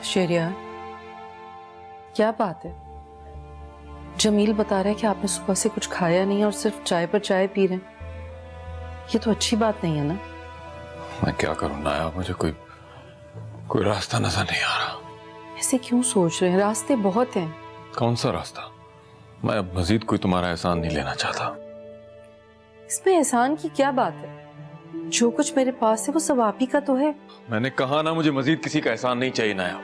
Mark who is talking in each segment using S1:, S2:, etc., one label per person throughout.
S1: शेरिया, क्या बात है? जमील बता रहा है कि आपने सुबह से कुछ खाया नहीं और सिर्फ चाय पर चाय पी रहे हैं। ये तो अच्छी बात नहीं है ना।
S2: मैं क्या करूं नाया, मुझे कोई रास्ता नजर नहीं आ रहा।
S1: ऐसे क्यों सोच रहे हैं? रास्ते बहुत हैं।
S2: कौन सा रास्ता? मैं अब मजीद कोई तुम्हारा एहसान नहीं लेना चाहता।
S1: इसमें एहसान की क्या बात है? जो कुछ मेरे पास है वो सब आप ही का तो है।
S2: मैंने कहा ना, मुझे मजीद किसी का एहसान नहीं चाहिए नाया।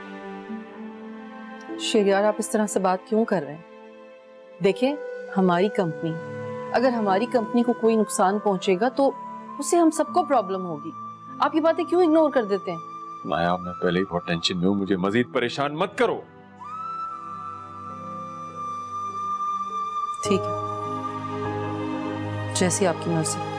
S1: शेरियार, आप इस तरह से बात क्यों कर रहे हैं? देखें, हमारी कंपनी, अगर हमारी कंपनी को कोई नुकसान पहुंचेगा तो उससे हम सबको प्रॉब्लम होगी। आप ये बातें क्यों इग्नोर कर देते हैं?
S2: नाया, मैं पहले ही बहुत टेंशन में हूं, मुझे मजीद परेशान मत करो।
S1: ठीक है, जैसी आपकी मर्जी।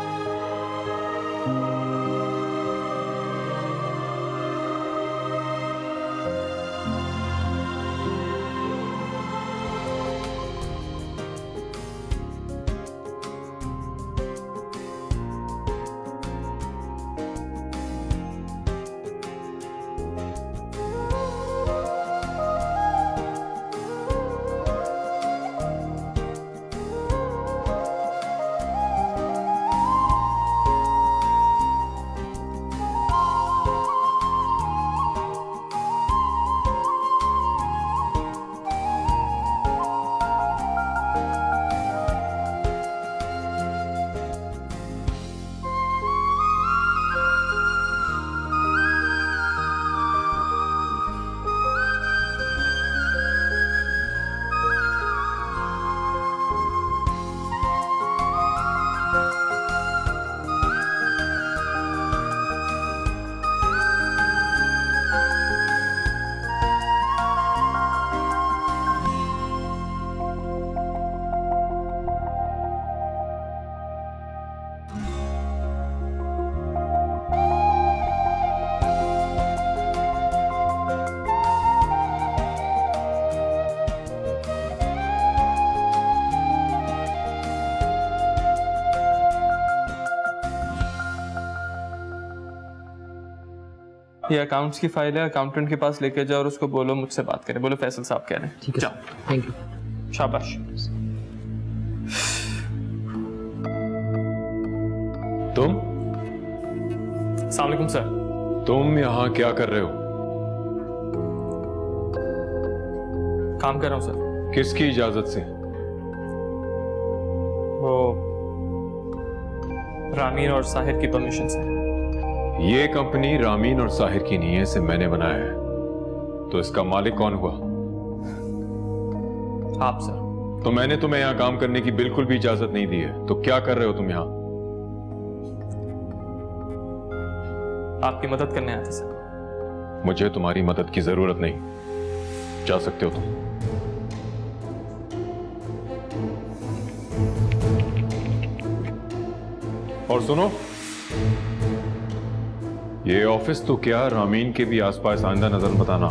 S3: ये अकाउंट्स की फाइल है, अकाउंटेंट के पास लेके जाओ और उसको बोलो मुझसे बात करें। बोलो फैसल साहब कह रहे हैं।
S4: ठीक है,
S3: जाओ।
S4: Thank you.
S3: शाबाश।
S2: तुम
S3: अस्सलाम वालेकुम सर।
S2: तुम यहाँ क्या कर रहे हो?
S3: काम कर रहा हूँ सर।
S2: किसकी इजाजत से?
S3: वो रामीन और साहिर की परमिशन से।
S2: ये कंपनी रामीन और साहिर की नहीं है, इसे मैंने बनाया है। तो इसका मालिक कौन हुआ?
S3: आप सर।
S2: तो मैंने तुम्हें यहाँ काम करने की बिल्कुल भी इजाजत नहीं दी है, तो क्या कर रहे हो तुम यहाँ?
S3: आपकी मदद करने आए थे सर।
S2: मुझे तुम्हारी मदद की जरूरत नहीं, जा सकते हो तुम। और सुनो, ये ऑफिस तो क्या, रामीन के भी आसपास आइंदा नजर मत आना।